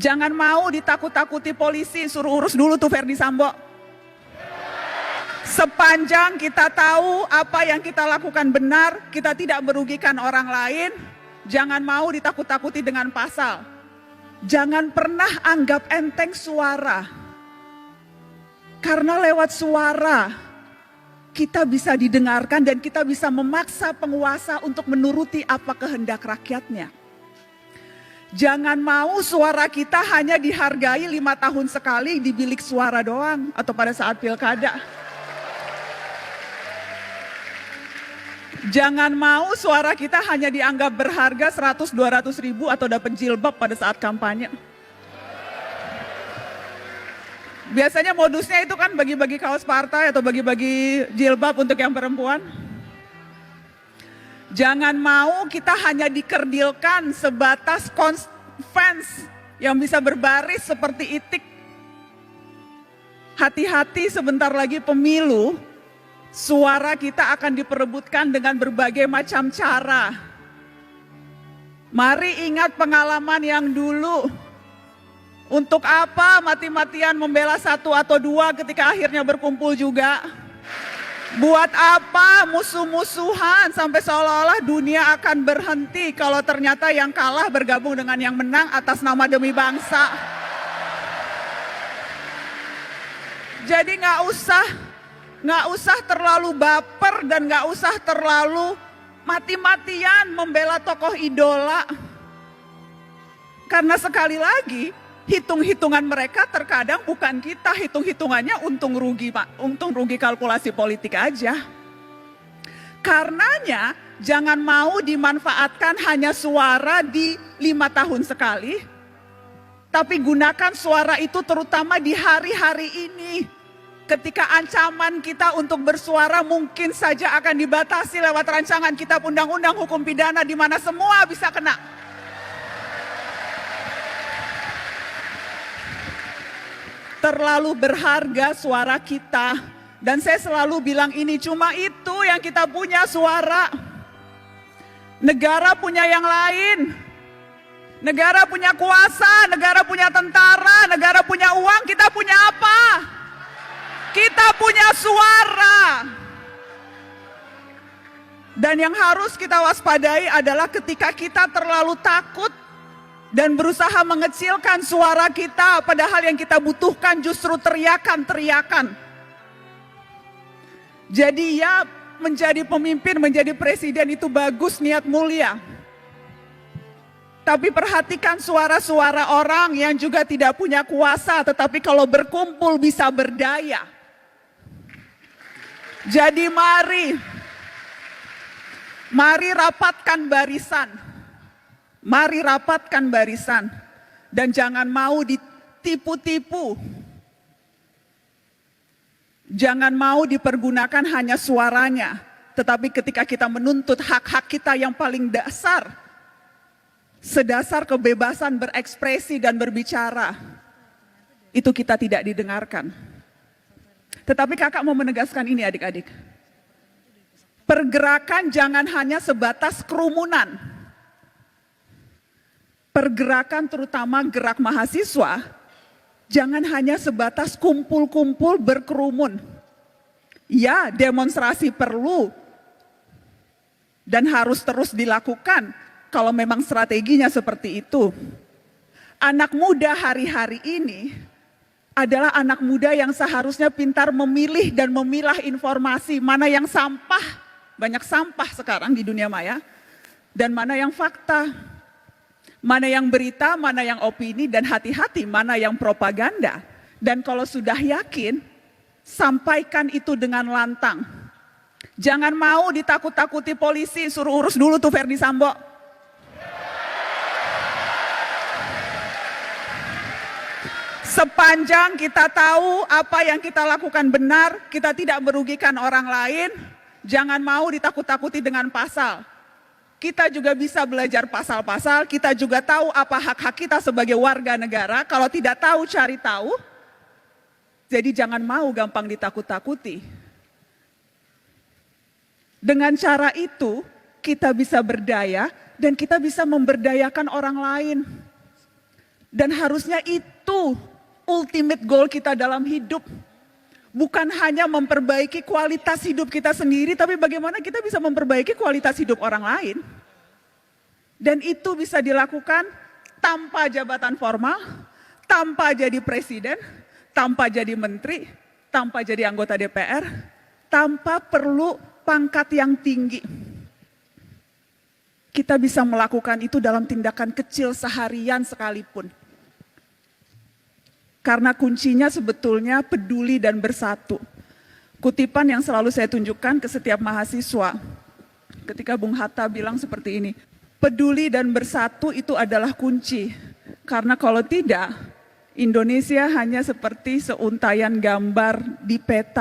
Jangan mau ditakut-takuti polisi, suruh urus dulu tuh Verdi Sambo. Sepanjang kita tahu apa yang kita lakukan benar, kita tidak merugikan orang lain, jangan mau ditakut-takuti dengan pasal. Jangan pernah anggap enteng suara. Karena lewat suara, kita bisa didengarkan dan kita bisa memaksa penguasa untuk menuruti apa kehendak rakyatnya. Jangan mau suara kita hanya dihargai 5 tahun sekali di bilik suara doang atau pada saat pilkada. Jangan mau suara kita hanya dianggap berharga 100-200 ribu atau dapat jilbab pada saat kampanye. Biasanya modusnya itu kan bagi-bagi kaos partai atau bagi-bagi jilbab untuk yang perempuan. Jangan mau kita hanya dikerdilkan sebatas fans yang bisa berbaris seperti itik. Hati-hati, sebentar lagi pemilu, suara kita akan diperebutkan dengan berbagai macam cara. Mari ingat pengalaman yang dulu. Untuk apa mati-matian membela 1 atau 2 ketika akhirnya berkumpul juga? Buat apa musuh-musuhan sampai seolah-olah dunia akan berhenti kalau ternyata yang kalah bergabung dengan yang menang atas nama demi bangsa. Jadi nggak usah terlalu baper dan nggak usah terlalu mati-matian membela tokoh idola. Karena sekali lagi, hitung-hitungan mereka terkadang bukan kita, hitung-hitungannya untung rugi Pak, untung rugi kalkulasi politik aja. Karenanya jangan mau dimanfaatkan hanya suara di 5 tahun sekali, tapi gunakan suara itu terutama di hari-hari ini. Ketika ancaman kita untuk bersuara mungkin saja akan dibatasi lewat rancangan kitab undang-undang hukum pidana di mana semua bisa kena. Terlalu berharga suara kita. Dan saya selalu bilang ini, cuma itu yang kita punya, suara. Negara punya yang lain. Negara punya kuasa, negara punya tentara, negara punya uang, kita punya apa? Kita punya suara. Dan yang harus kita waspadai adalah ketika kita terlalu takut dan berusaha mengecilkan suara kita, padahal yang kita butuhkan justru teriakan-teriakan. Jadi ya, menjadi pemimpin, menjadi presiden itu bagus, niat mulia. Tapi perhatikan suara-suara orang yang juga tidak punya kuasa, tetapi kalau berkumpul bisa berdaya. Jadi mari rapatkan barisan. Mari rapatkan barisan dan jangan mau ditipu-tipu. Jangan mau dipergunakan hanya suaranya, tetapi ketika kita menuntut hak-hak kita yang paling dasar, sedasar kebebasan berekspresi dan berbicara, itu kita tidak didengarkan. Tetapi kakak mau menegaskan ini adik-adik. Pergerakan jangan hanya sebatas kerumunan. Pergerakan terutama gerak mahasiswa, jangan hanya sebatas kumpul-kumpul berkerumun. Ya, demonstrasi perlu dan harus terus dilakukan kalau memang strateginya seperti itu. Anak muda hari-hari ini adalah anak muda yang seharusnya pintar memilih dan memilah informasi, mana yang sampah, banyak sampah sekarang di dunia maya, dan mana yang fakta. Mana yang berita, mana yang opini, dan hati-hati mana yang propaganda. Dan kalau sudah yakin, sampaikan itu dengan lantang. Jangan mau ditakut-takuti polisi, suruh urus dulu tuh Verdi Sambo. Sepanjang kita tahu apa yang kita lakukan benar, kita tidak merugikan orang lain, jangan mau ditakut-takuti dengan pasal. Kita juga bisa belajar pasal-pasal, kita juga tahu apa hak-hak kita sebagai warga negara. Kalau tidak tahu, cari tahu. Jadi jangan mau gampang ditakut-takuti. Dengan cara itu, kita bisa berdaya dan kita bisa memberdayakan orang lain. Dan harusnya itu ultimate goal kita dalam hidup. Bukan hanya memperbaiki kualitas hidup kita sendiri, tapi bagaimana kita bisa memperbaiki kualitas hidup orang lain. Dan itu bisa dilakukan tanpa jabatan formal, tanpa jadi presiden, tanpa jadi menteri, tanpa jadi anggota DPR, tanpa perlu pangkat yang tinggi. Kita bisa melakukan itu dalam tindakan kecil seharian sekalipun. Karena kuncinya sebetulnya peduli dan bersatu. Kutipan yang selalu saya tunjukkan ke setiap mahasiswa. Ketika Bung Hatta bilang seperti ini, peduli dan bersatu itu adalah kunci. Karena kalau tidak, Indonesia hanya seperti seuntaian gambar di peta